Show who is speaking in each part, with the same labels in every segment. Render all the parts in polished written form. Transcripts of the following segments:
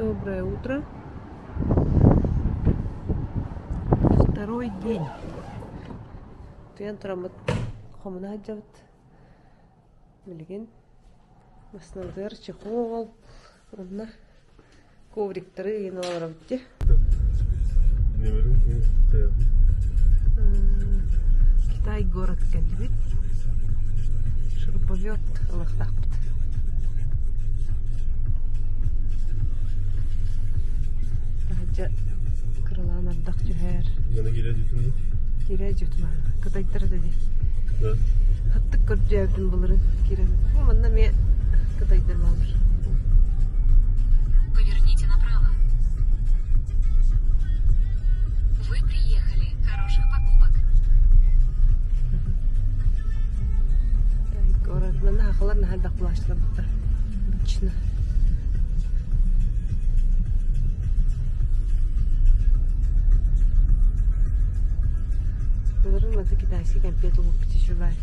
Speaker 1: Доброе утро. Второй день. Туян турамат хомна хаджабыт. Билген. Маснадыр чехол. Онна ковриктары еналарам те. Китай город Кальвит. Шуруповерт Аллахтахпт. Тахаджа крылан ардак жүхер.
Speaker 2: Yana gire düşün mü?
Speaker 1: Кире жүтма. Кытайдары деди.
Speaker 2: Да.
Speaker 1: Хаттык көрдүбүн буларын кире. Бу мында ме кытайдар балыр.
Speaker 3: Поверните направо. Вы приехали. Хороших покупок.
Speaker 1: Тай город мына ахалар нахалдак булаштыр бутта. Бична. Буларын мында китайский конфет улуп битишүлай.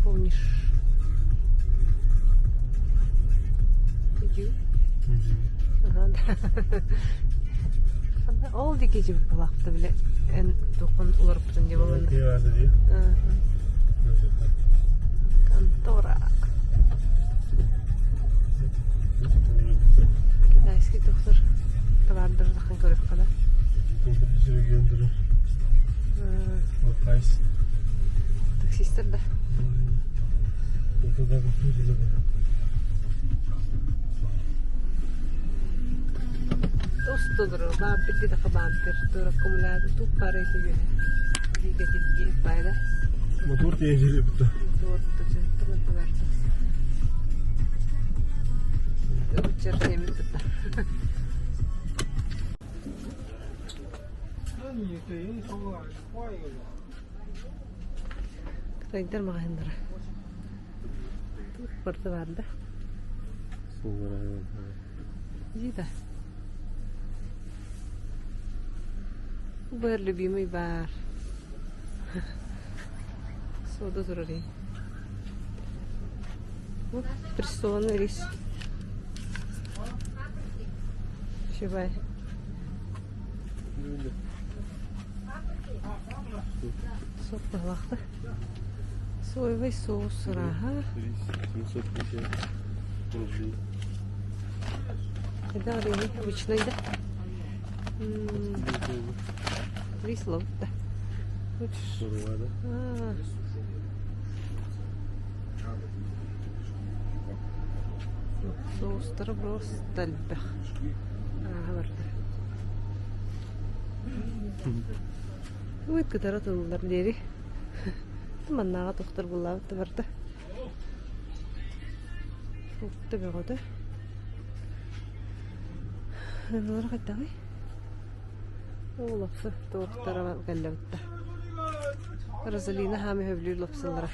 Speaker 1: Помнишь? Иди. Ага, да. Анда ол дике жип булакты биле. Эн токун уларыптын деп болду.
Speaker 2: Ne vardı diye.
Speaker 1: Контора. Китайский доктор товардыр дахын көрүп кала.
Speaker 2: Bir sürü gönderir. O kayıs.
Speaker 1: Таксистер да.
Speaker 2: Ortada bir sürü var.
Speaker 1: Достодыр, бампирди да бампир, тура аккумулятор туп парай себе. Двигатель есть байда.
Speaker 2: Motor tehlikeli bitti.
Speaker 1: Вот тут же tamam товарца. Учер семь тут. Кытайдар магазиндар. Тут порты бар да. Жида. Бар любимый бар. Сода зурари. Вот прессованный рис. Шибай. Соп балахта. Соевый соус рага.
Speaker 2: 750 рублей.
Speaker 1: Это рис обычный, да? Рис лов, да.
Speaker 2: Soru da.
Speaker 1: Соустар просто тальбах. Барда. Уйт кытары тулдар дери. Маннага токтор буллабы барда. Фрукты бегоды. Нолар кайтагы. Олапсы токтора галлабытта. Розалина хами хөвлүр лапсылара.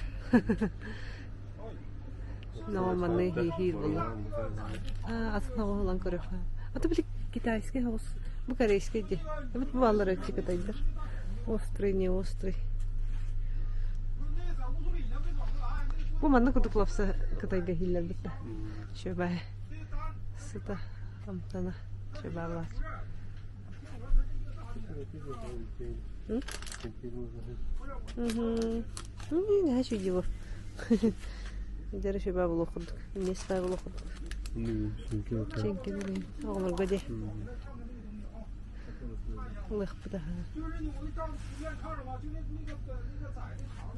Speaker 1: Нормальный хи булла. Атна олан көрөк. Аты билик китайский хос. Бу корейский де. Вот баллар өтчү кытайдар. Острый, не острый. Бу манна кутуп лапса кытайга хиллер битта. Шөбай. Сыта амтана шөбалар. Не хочу его. Держи бабу лохуд. Не ставил лохуд. Ченки не. Омар годи. Лехпда.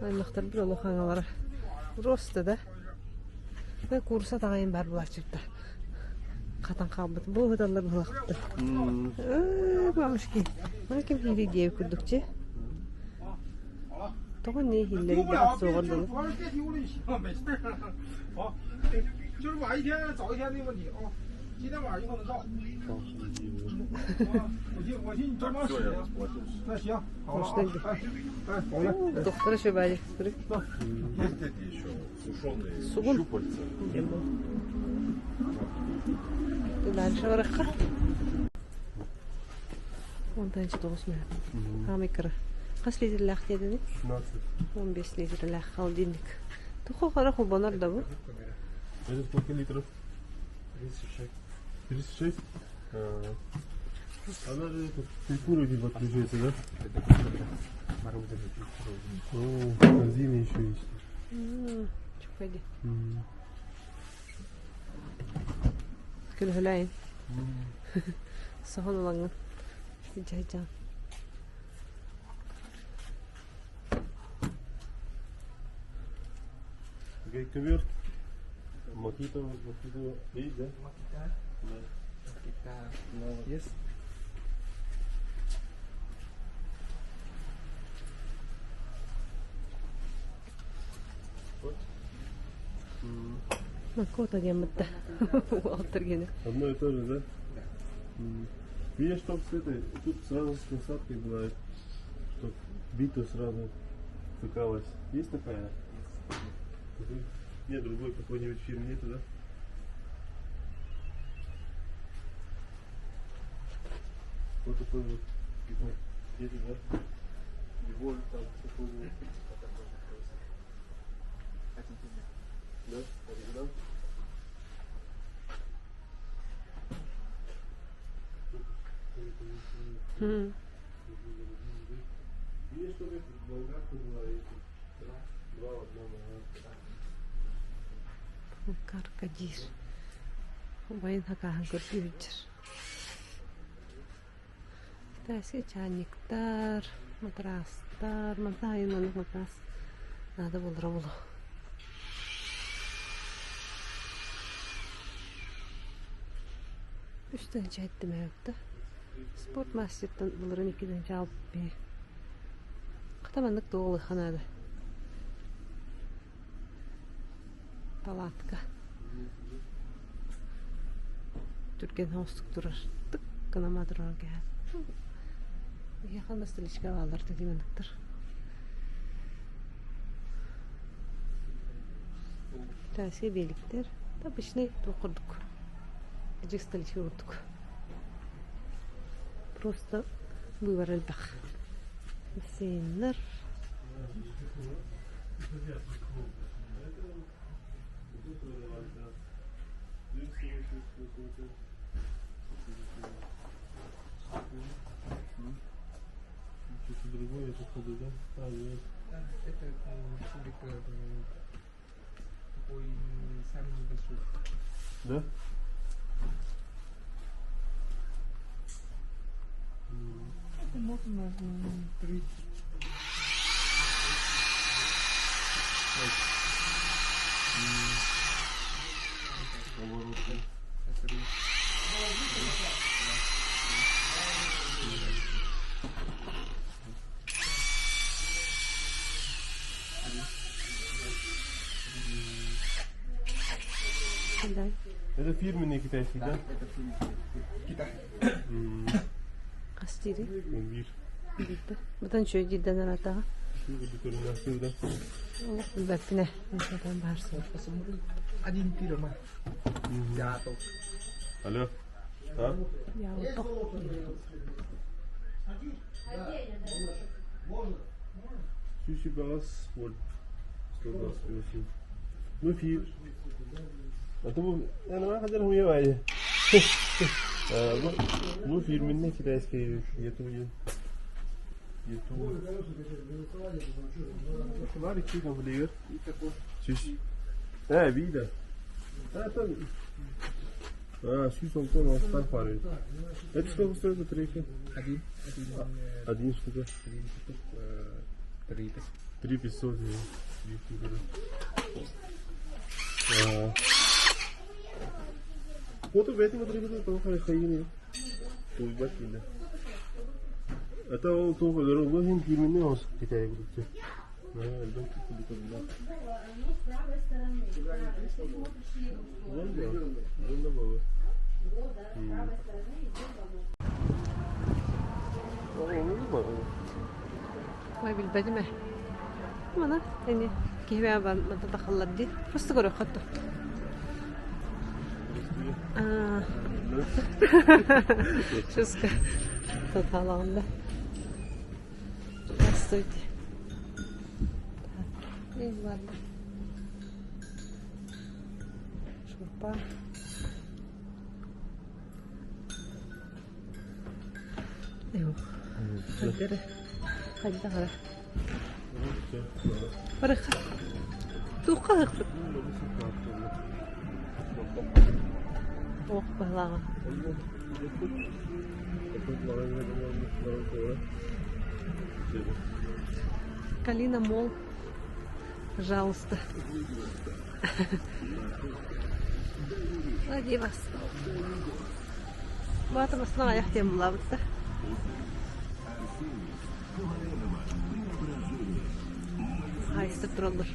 Speaker 1: Ай лохтар бир лоханалар. Просто да. Ve kursa tağayın bar bulaşıptı. Katan kalmadı. Bu hıdallar bulaşıptı. Bamış ki. Bana kim hili diye kurdukça. Toğun ne hilleri de at soğurdu.
Speaker 4: 就是晚一天早一天的问题啊，今天晚上以后能到。我寻你专门写的。那行，好了啊，哎，好嘞。
Speaker 1: Doktora şöyle kırık.
Speaker 2: Есть эти еще сушеные
Speaker 1: Сугун.
Speaker 2: щупальца.
Speaker 1: Дальше варахка. Он танчит осмер. Хамикра. Kaç litre lak yedin?
Speaker 2: 16.
Speaker 1: 15 litre lak холодильник. Тухо хара хубанар да bu.
Speaker 2: Это сколько литров? 36? Она же эту культуру типа отключается, да? О, корзина еще есть.
Speaker 1: Пойди. Külhüleyin. Sağın olanın. Hica hica.
Speaker 2: Ковер. Макита есть, да?
Speaker 4: Есть.
Speaker 1: Макота гемметте. Уолтергене.
Speaker 2: Одно и то же, да? Видишь, чтоб с этой, тут сразу с насадкой была, чтоб биту сразу втыкалась. Есть такая? Нет, другой какой-нибудь фирмы нету, да? Вот такой вот. Есть, да? Биволь там такой вот. Да? Оригинал? Видишь, что это болгарка была, два в одном.
Speaker 1: Каркадир. Bayın hakahan görüyordur. Eski çaynikler, matraslar, matayın matras. Nada bulur bulu. Üstten çaytım evde. Sport masjidden bulurun ikiden çalıp bir. Katamanlık doğulu hanada. Palatka. Türkiye'nin hostuk durur. Tıkkına madrar gel. Yakında stilişke alır dediğim anıktır. Tersi birlikler. Tabi işine dokurduk. Acık stilişke vurduk. Просто выворотбах. Сенер.
Speaker 2: Что-то другое, походу, да? А, нет.
Speaker 4: Это кубик такой самый небольшой.
Speaker 2: Да?
Speaker 4: Это можно три.
Speaker 1: Да.
Speaker 2: Это фирменный китайский, да?
Speaker 4: Это Китай.
Speaker 1: Астири.
Speaker 2: Имбирь.
Speaker 1: Bitti. Buradan şöyle cidden arata.
Speaker 2: Шуга декоринация, да?
Speaker 1: Allah bekle. Neden varsın?
Speaker 4: Посмотри. 1 кило. Я тут.
Speaker 2: Алло. А?
Speaker 1: Ya otok.
Speaker 2: Сюси Балас, вот. 128. Ну, фир. А то bu, yani ben kadar huya var ya. Bu filmin ne kitayskai lietuvių. Nori čia gambalį ir? Susi. Vyda. Там. Сюс он тон остан парень. Это сколько стоит за трейки? Один штука. 3500. Вот в этом отрыве тоже хайны. Тут бакинда. Это он тоже дорого, он фирменный он Китай будет. Альбом будет туда. Вон было.
Speaker 1: ما بالبدمة ما يعني كيف بقى ما تتخلط دي بس كده خطه شوسكا تطلعنا استويتي ايه والله شوربة Yok. Hadi daha. Bırak. Tuğka hıkfıt. Oh balığa. Калина Мол. Пожалуйста. Ради вас. Вот мы снова хотим лаваться. Haysta turulur.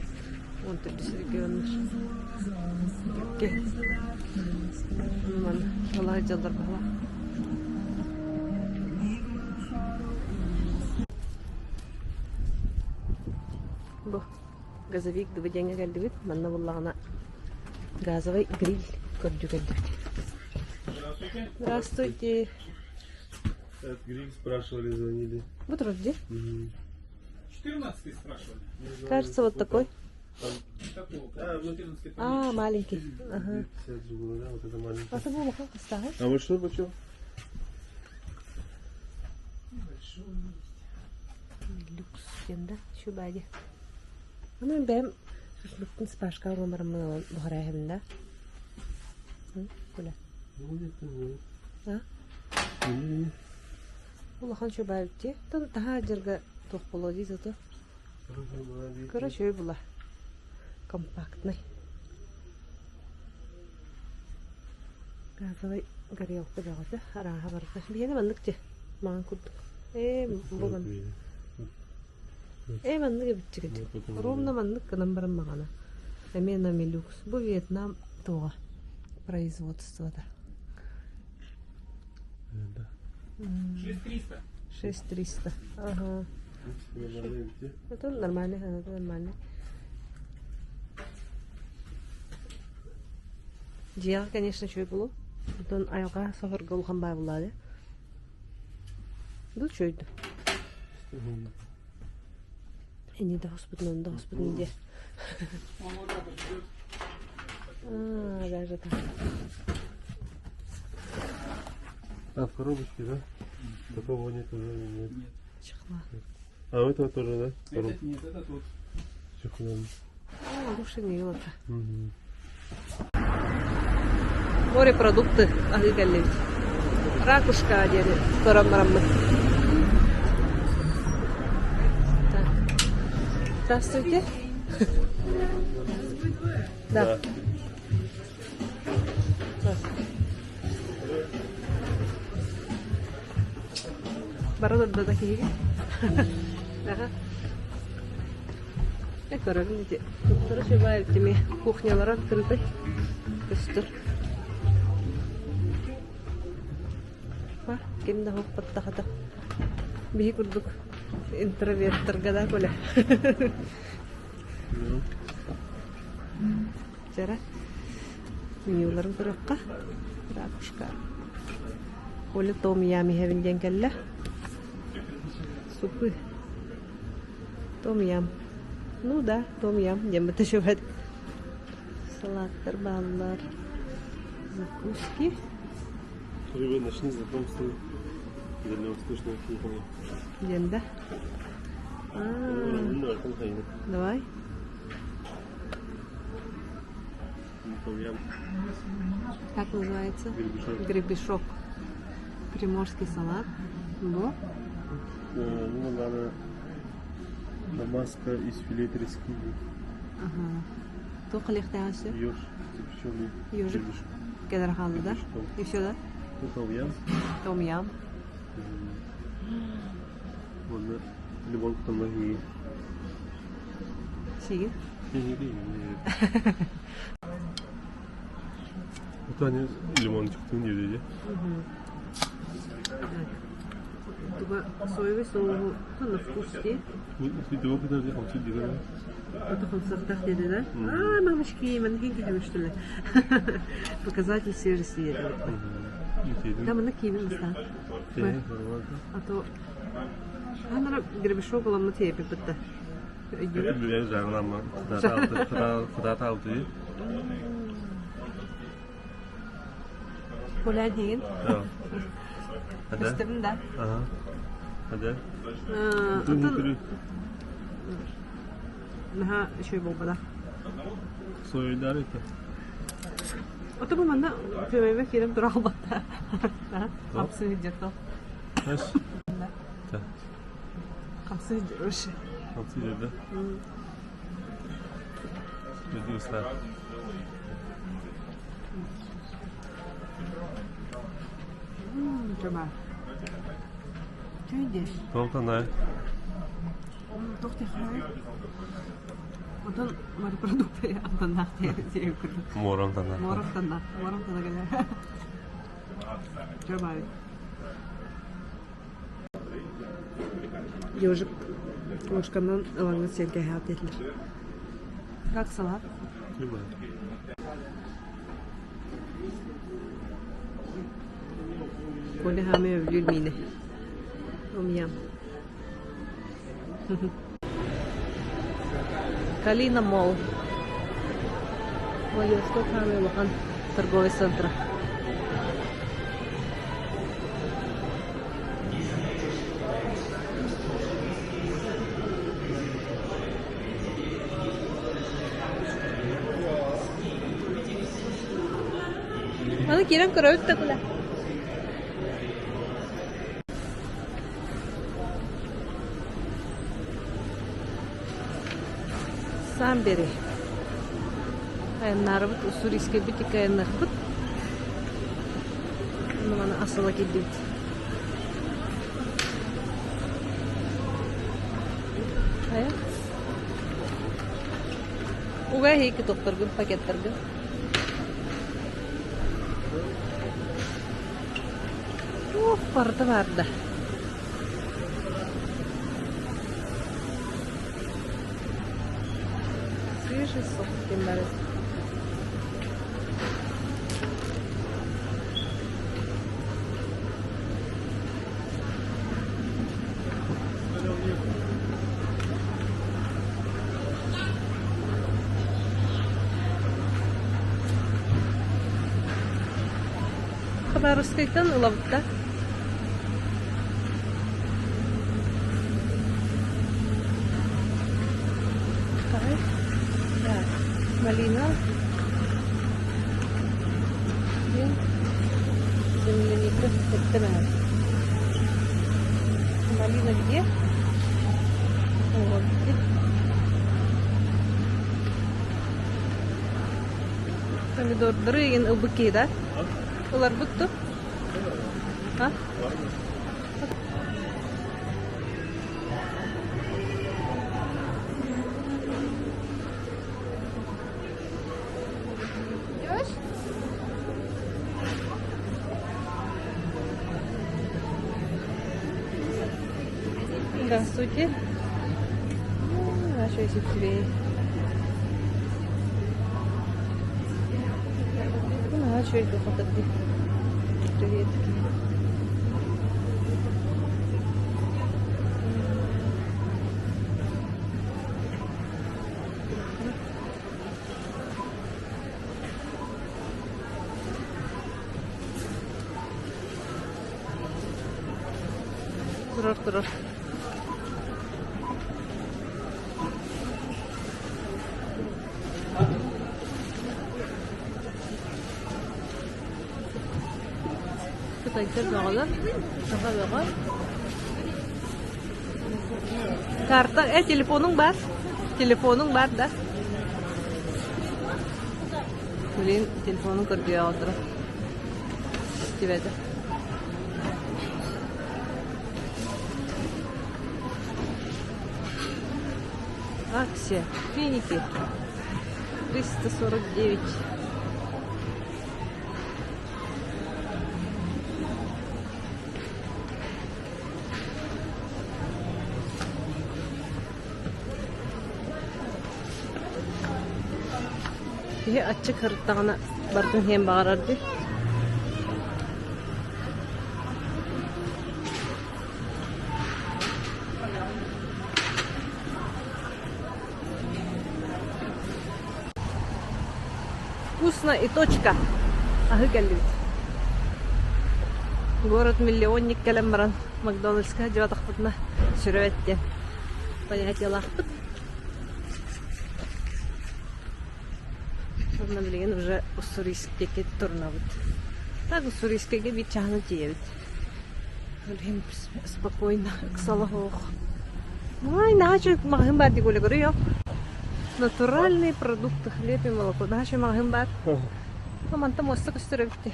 Speaker 1: On türlüsü görünür. Gel. Aman, vallahi callar bala. Bu газовик доведения geldik. Manna vallahi газовый гриль gördük. Здравствуйте.
Speaker 2: Этот гриль спрашивали, звонили.
Speaker 1: Вот вроде.
Speaker 4: 14 спрашивали.
Speaker 1: Кажется, вот такой.
Speaker 4: Такого, 14
Speaker 1: А, маленький. Ага.
Speaker 2: 50 же было, да, вот это маленькое.
Speaker 1: А ты был как оставил?
Speaker 2: А вот что, почем?
Speaker 1: Люкс да? Şu bence. Ama ben bütün sipariş almalarımı buharayım da. Böyle.
Speaker 2: Ну, где-то,
Speaker 1: Ha?
Speaker 2: ну.
Speaker 1: Улахан şu bence. Daha jerga toqbolo deydi to. Короче, была компактный. Газовый горелка делать, раха барка. Бияна мандыкче. Ман курдук. Буган. Мандык битчиге. Ровно мандык намбарым магана. Эмена Милюкс. Бу Вьетнам тога производство-то.
Speaker 2: Да.
Speaker 4: 6300.
Speaker 1: 6300. Ага. Это нормально, это нормально. Жия, конечно, чой булу. Бутон айга сафар голхан бай булады. Бул чойду. Эни да господин де.
Speaker 4: Он вот так вот идет.
Speaker 1: Даже так.
Speaker 2: А в коробочке, да? Такого нет уже нет.
Speaker 1: Чехла.
Speaker 2: А у этого тоже, да?
Speaker 4: Этот нет, это тот.
Speaker 2: Чехлом.
Speaker 1: Лучше не вот.
Speaker 2: Угу.
Speaker 1: Морепродукты агыгаллевич. Ракушка деді. Торамарамы. Так. Здравствуйте. Да. Барады да такие. Ага. Көрөгүн Короче, баев теме кухнялар открыты. Көстөр. Бар, кемде хоппатта хата. Бии курдук. Интроверттерга да коле. Жара. Менюларын көрөкка. Ракушка. Коле том ями хевинден келле. Супы. Том ям. Ну да, том ям. Дембете шубет. Салаттар, баллар. Закуски.
Speaker 2: Ребят, начни знакомство дальневосточной кухни.
Speaker 1: Денда.
Speaker 2: Ну, это хайна.
Speaker 1: Давай.
Speaker 2: Том-ям.
Speaker 1: Как называется?
Speaker 2: Гребешок.
Speaker 1: Гребешок. Приморский салат. Во.
Speaker 2: Ну, надо намазка из филе трески.
Speaker 1: Ага. Только лихтясы.
Speaker 2: Ёж, запеченный.
Speaker 1: Ёжик.
Speaker 2: гребешок.
Speaker 1: Кедраханlı да. И все, да?
Speaker 2: Ну, том-ям.
Speaker 1: Том ям.
Speaker 2: Можно лимон помоги.
Speaker 1: Сиги.
Speaker 2: Вот они лимончик ты не видели.
Speaker 1: Туга соевый соус. На вкус те.
Speaker 2: Ты его подожди, он сидит, да?
Speaker 1: Это концертах деди, да? Мамочки, манекен кемештеле. Показатель свежести еди. Да, мына кийбин мыстан. А то... Анара гребешок оламы тейпи бітті.
Speaker 2: Ben canım Fırat aldı.
Speaker 1: Polen hegin.
Speaker 2: Evet. Hadi.
Speaker 1: Üstümün de.
Speaker 2: Aha. Hadi.
Speaker 1: Атын наха şey болбада.
Speaker 2: Soylar ete.
Speaker 1: Аты бұл манда көмейме керем тұра албатта. Қапсы жеттал.
Speaker 2: Kaç? Ta.
Speaker 1: Қапсы жүрші.
Speaker 2: Nasıl yedi? Ne diyorsun?
Speaker 1: Жомар. Түйдеш.
Speaker 2: Tamam ne?
Speaker 1: Тоқтай қарай. Одан морепродукты антан нахтия сеу күрді.
Speaker 2: Moram tane.
Speaker 1: Морохтан келе. Жомар. Ежик ошкандан ылаңы серге хат етілер. Как салат?
Speaker 2: Kıyma.
Speaker 1: Коли хаме өвлül мине. Омьям. Калина Мол. Владивосток хаме лохан торговый центр. Аны керем көрөп та кula. Самбери. Нарбыт уссурийский бутик нарбыт. Мана асыла килдит. Ая. Уга хейки токторгун пакеттерге. Парта vardı. Свежий сок кембарес. Хабаровскайдан улавытта. Малина. Земляника. Малина где? Вот где. Помидордары ен ылбыки, да? Олар быкту? А? Здравствуйте. Наши сетевые. Ну, а что это фотографии? Привет. Турар. Карта, телефонun бар, да? Блин, телефонun көргөй алдыра. Стиведе. Акция. Финики. 349. Ihe açık hırttağına bardın hem bağırardı. Вкусно и точка. Город-миллионник Калямбран. Макдональдска жабатахпытына сүрөбеттен. Понятиялахпыт. Сонна билеген уже Уссурийскеге турнабыт. Так Уссурийскеге бит чахны тиебит. Өлем спокойно ксалахох. Ай, нахачу магазин бар дигуле көрüyor. Натуральные продукты, хлеб и молоко. Нахачу магазин бар. Аманта мостак үстүрөбүттү.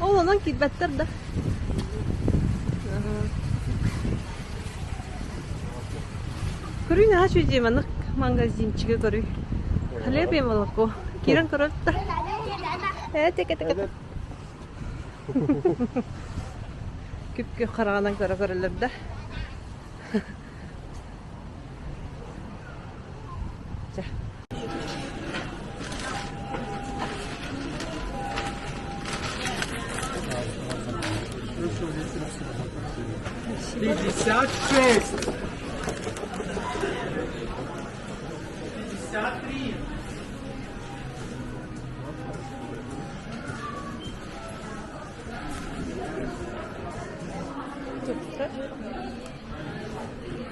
Speaker 1: Олонан китбеттер да. Көрүн ачу жеманык магазинчиге көрү. Хлеб и молоко. Кирен көрөттү. Теке. Күпкө карагандан көрөлөр да. За.
Speaker 4: Пятьдесят шесть.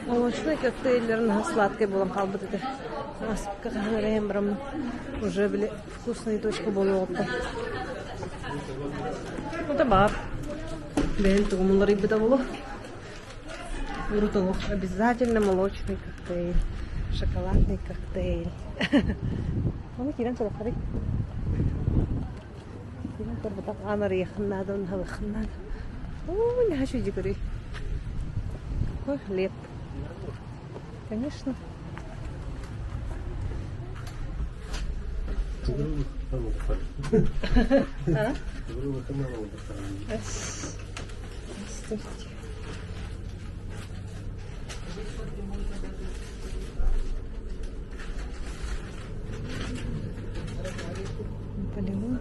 Speaker 1: Молочный коктейльлерин сладкий болом калбыт эти. Аспка канареем брам. Уже били вкусная точка болуп атты. Это бар. Бен тугумлар ибита болу. Урутолук. Обязательно молочный коктейль. Шоколадный коктейль. Оны кирен толохари. Кирен торбатак анар яхыннады, он хавыхыннады. Ой, не хочу дикори. Какой хлеб. Конечно. Наполеон.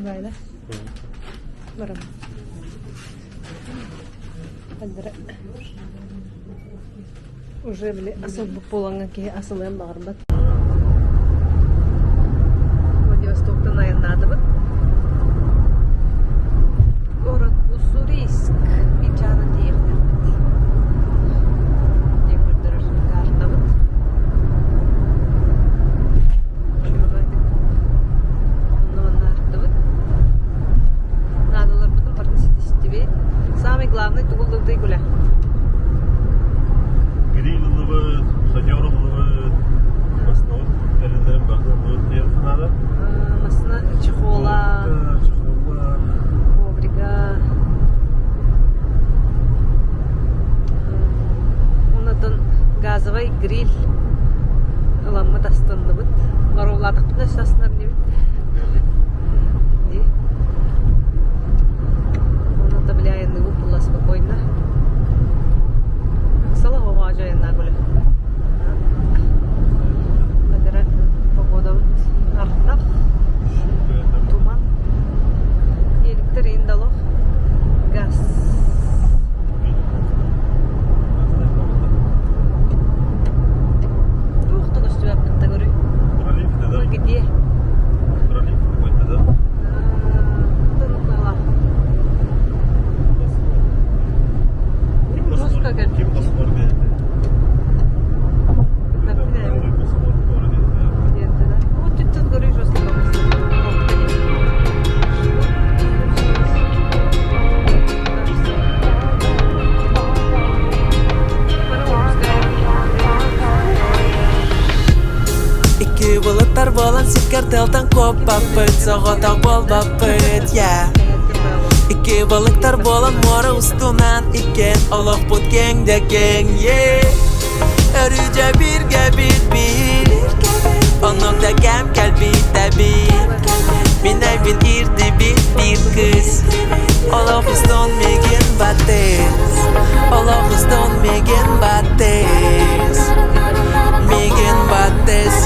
Speaker 1: Böyle. Varım. Hadi. Уже били асыл полаңга ки асылым барбат. Владивостоктан аяннадыбыт. Город Уссурийск. Бичаны тиектирбит. Некоторые картабыт. Самый главный тугулдугдай гуля.
Speaker 2: Гриловый, садёровый, основной, элемент, надо.
Speaker 1: Масна чехола, коврига. Ондан газовый гриль. Ламма тастанды бит. Маровладык бит саснар не бит. Влияет выпала спокойно. Салава важая на гуле. Когда погода артта, туман, электр индало, газ. Ух, то что я категорию. Где?
Speaker 5: Bolan sikarteldan kopapıt, soğuta bolbapıt, yeah. İki balıklar bolan mora ustunan iken Olup bud geng de geng, yeah. Örüce bir Onun da gem kalbide bir Minay bin irdi bir kız Olup uston megen bates Olup uston megen bates Megen bates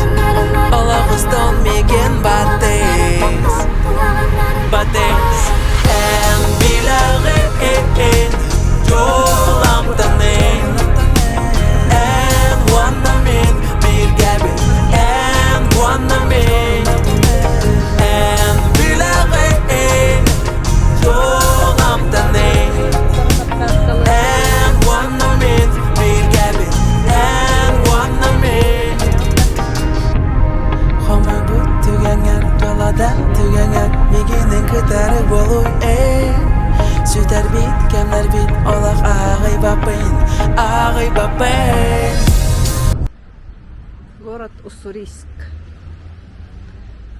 Speaker 5: ағай бапай.
Speaker 1: Город Уссурийск.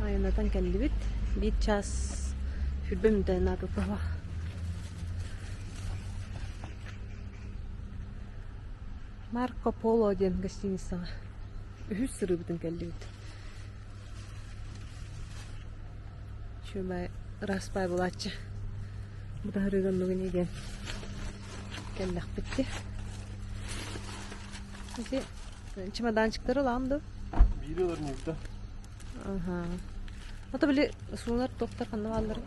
Speaker 1: Айнатан кәлібет. 1 час хүрбем дайна тұтыға. Марко Поло ден гостиницаға. Үхіс сыры бүтін кәлібет. Шөбай распай болатшы. Бұда хүрген нүген еген. Кәлләқ бітті. Өте чемоданчиктары ламды.
Speaker 2: Бирелер нефті.
Speaker 1: Ага. Ата біле суынар тоқтар қанды қалдыр.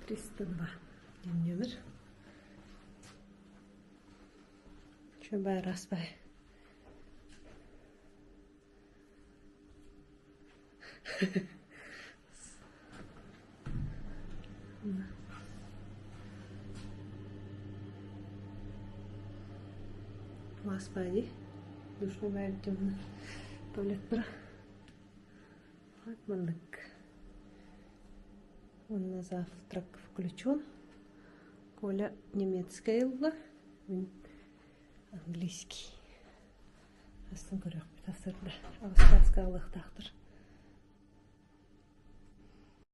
Speaker 1: Пристанова. Нөмір. Шөбай распай. Господи, душный темный туалет бра. Атмандык. Он на завтрак включен. Коля немецкий ылла, английский. Астын көрөк бит асырда. Австралийский алык тактыр.